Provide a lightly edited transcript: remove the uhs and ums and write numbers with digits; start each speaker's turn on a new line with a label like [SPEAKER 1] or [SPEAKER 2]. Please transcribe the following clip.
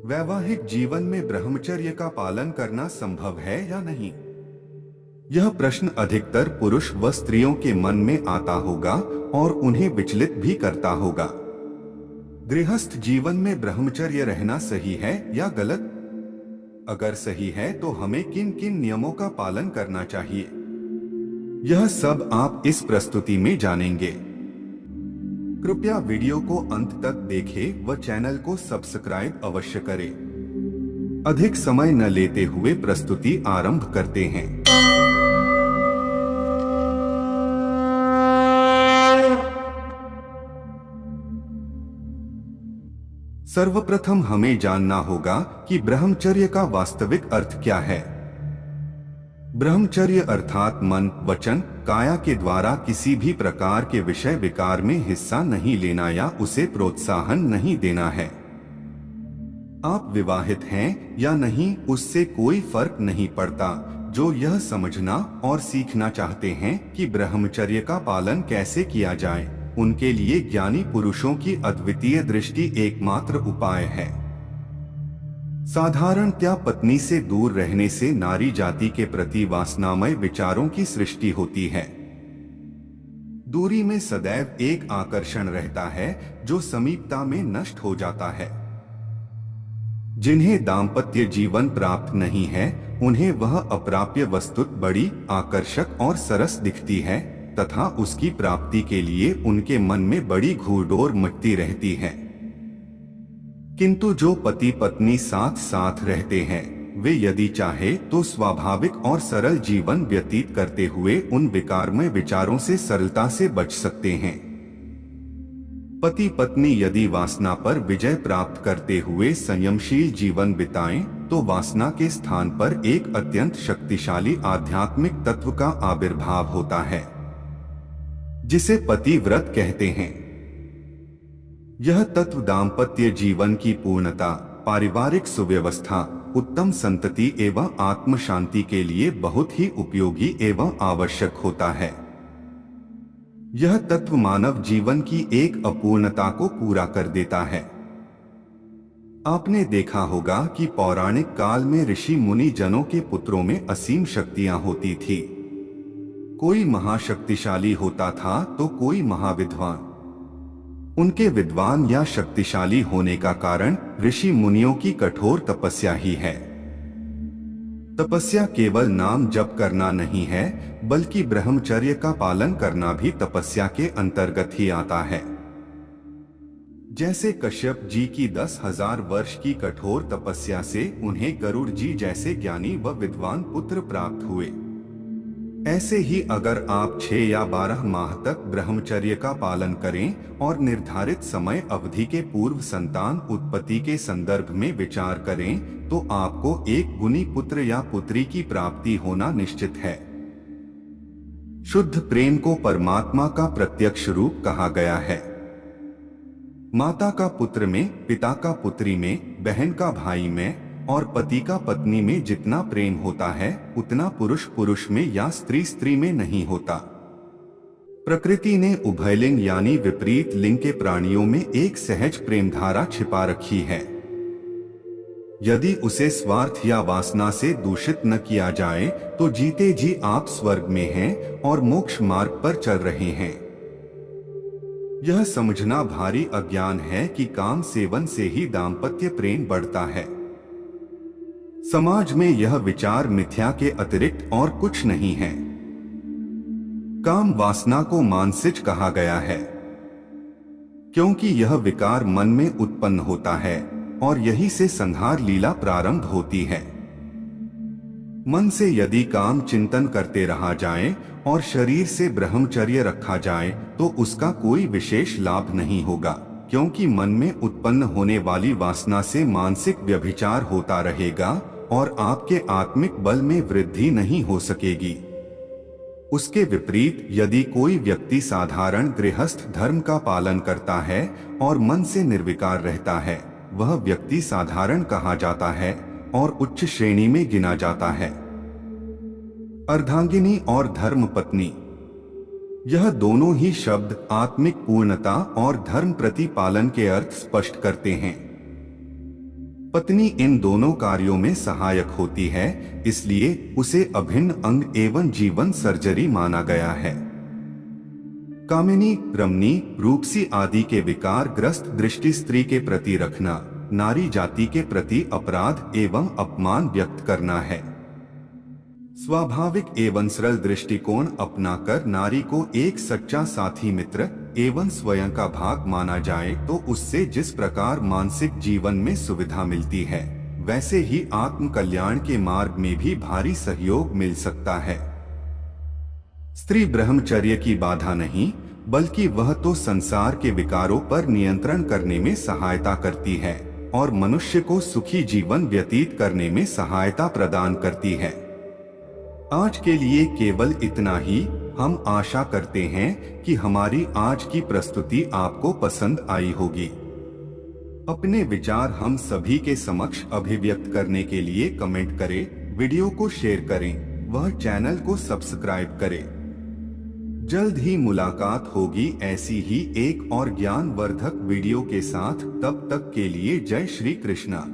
[SPEAKER 1] वैवाहिक जीवन में ब्रह्मचर्य का पालन करना संभव है या नहीं? यह प्रश्न अधिकतर पुरुष व स्त्रियों के मन में आता होगा और उन्हें विचलित भी करता होगा। गृहस्थ जीवन में ब्रह्मचर्य रहना सही है या गलत? अगर सही है तो हमें किन किन नियमों का पालन करना चाहिए, यह सब आप इस प्रस्तुति में जानेंगे। कृपया वीडियो को अंत तक देखें व चैनल को सब्सक्राइब अवश्य करें। अधिक समय न लेते हुए प्रस्तुति आरंभ करते हैं। सर्वप्रथम हमें जानना होगा कि ब्रह्मचर्य का वास्तविक अर्थ क्या है। ब्रह्मचर्य अर्थात मन, वचन, काया के द्वारा किसी भी प्रकार के विषय विकार में हिस्सा नहीं लेना या उसे प्रोत्साहन नहीं देना है। आप विवाहित हैं या नहीं उससे कोई फर्क नहीं पड़ता। जो यह समझना और सीखना चाहते हैं कि ब्रह्मचर्य का पालन कैसे किया जाए, उनके लिए ज्ञानी पुरुषों की अद्वितीय दृष्टि एकमात्र उपाय है। साधारणतया पत्नी से दूर रहने से नारी जाति के प्रति वासनामय विचारों की सृष्टि होती है। दूरी में सदैव एक आकर्षण रहता है जो समीपता में नष्ट हो जाता है। जिन्हें दाम्पत्य जीवन प्राप्त नहीं है, उन्हें वह अप्राप्य वस्तु बड़ी आकर्षक और सरस दिखती है तथा उसकी प्राप्ति के लिए उनके मन में बड़ी घूरडोर मचती रहती है। किंतु जो पति पत्नी साथ साथ रहते हैं, वे यदि चाहे तो स्वाभाविक और सरल जीवन व्यतीत करते हुए उन विकारमय विचारों से सरलता से बच सकते हैं। पति पत्नी यदि वासना पर विजय प्राप्त करते हुए संयमशील जीवन बिताएं, तो वासना के स्थान पर एक अत्यंत शक्तिशाली आध्यात्मिक तत्व का आविर्भाव होता है, जिसे पति व्रत कहते हैं। यह तत्व दाम्पत्य जीवन की पूर्णता, पारिवारिक सुव्यवस्था, उत्तम संतति एवं आत्म शांति के लिए बहुत ही उपयोगी एवं आवश्यक होता है। यह तत्व मानव जीवन की एक अपूर्णता को पूरा कर देता है। आपने देखा होगा कि पौराणिक काल में ऋषि मुनि जनों के पुत्रों में असीम शक्तियां होती थी। कोई महाशक्तिशाली होता था तो कोई महाविद्वान। उनके विद्वान या शक्तिशाली होने का कारण ऋषि मुनियों की कठोर तपस्या ही है। तपस्या केवल नाम जप करना नहीं है, बल्कि ब्रह्मचर्य का पालन करना भी तपस्या के अंतर्गत ही आता है। जैसे कश्यप जी की 10,000 वर्ष की कठोर तपस्या से उन्हें गरुड़ जी जैसे ज्ञानी व विद्वान पुत्र प्राप्त हुए, ऐसे ही अगर आप 6 या 12 माह तक ब्रह्मचर्य का पालन करें और निर्धारित समय अवधि के पूर्व संतान उत्पत्ति के संदर्भ में विचार करें, तो आपको एक गुणी पुत्र या पुत्री की प्राप्ति होना निश्चित है। शुद्ध प्रेम को परमात्मा का प्रत्यक्ष रूप कहा गया है। माता का पुत्र में, पिता का पुत्री में, बहन का भाई में और पति का पत्नी में जितना प्रेम होता है, उतना पुरुष पुरुष में या स्त्री स्त्री में नहीं होता। प्रकृति ने उभयलिंग यानी विपरीत लिंग के प्राणियों में एक सहज प्रेम धारा छिपा रखी है। यदि उसे स्वार्थ या वासना से दूषित न किया जाए तो जीते जी आप स्वर्ग में हैं और मोक्ष मार्ग पर चल रहे हैं। यह समझना भारी अज्ञान है कि काम सेवन से ही दाम्पत्य प्रेम बढ़ता है। समाज में यह विचार मिथ्या के अतिरिक्त और कुछ नहीं है। काम वासना को मानसिक कहा गया है, क्योंकि यह विकार मन में उत्पन्न होता है और यही से संहार लीला प्रारंभ होती है। मन से यदि काम चिंतन करते रहा जाए और शरीर से ब्रह्मचर्य रखा जाए, तो उसका कोई विशेष लाभ नहीं होगा, क्योंकि मन में उत्पन्न होने वाली वासना से मानसिक व्यभिचार होता रहेगा और आपके आत्मिक बल में वृद्धि नहीं हो सकेगी। उसके विपरीत यदि कोई व्यक्ति साधारण गृहस्थ धर्म का पालन करता है और मन से निर्विकार रहता है, वह व्यक्ति साधारण कहा जाता है और उच्च श्रेणी में गिना जाता है। अर्धांगिनी और धर्म पत्नी, यह दोनों ही शब्द आत्मिक पूर्णता और धर्म प्रतिपालन के अर्थ स्पष्ट करते हैं। पत्नी इन दोनों कार्यों में सहायक होती है, इसलिए उसे अभिन्न अंग एवं जीवन सर्जरी माना गया है। कामिनी, रमणी, रूपसी आदि के विकार ग्रस्त दृष्टि स्त्री के प्रति रखना नारी जाति के प्रति अपराध एवं अपमान व्यक्त करना है। स्वाभाविक एवं सरल दृष्टिकोण अपनाकर नारी को एक सच्चा साथी मित्र एवं स्वयं का भाग माना जाए तो उससे जिस प्रकार मानसिक जीवन में सुविधा मिलती है, वैसे ही आत्म कल्याण के मार्ग में भी भारी सहयोग मिल सकता है। स्त्री ब्रह्मचर्य की बाधा नहीं, बल्कि वह तो संसार के विकारों पर नियंत्रण करने में सहायता करती है और मनुष्य को सुखी जीवन व्यतीत करने में सहायता प्रदान करती है। आज के लिए केवल इतना ही। हम आशा करते हैं कि हमारी आज की प्रस्तुति आपको पसंद आई होगी। अपने विचार हम सभी के समक्ष अभिव्यक्त करने के लिए कमेंट करें, वीडियो को शेयर करें, वह चैनल को सब्सक्राइब करें। जल्द ही मुलाकात होगी ऐसी ही एक और ज्ञानवर्धक वीडियो के साथ। तब तक के लिए जय श्री कृष्णा।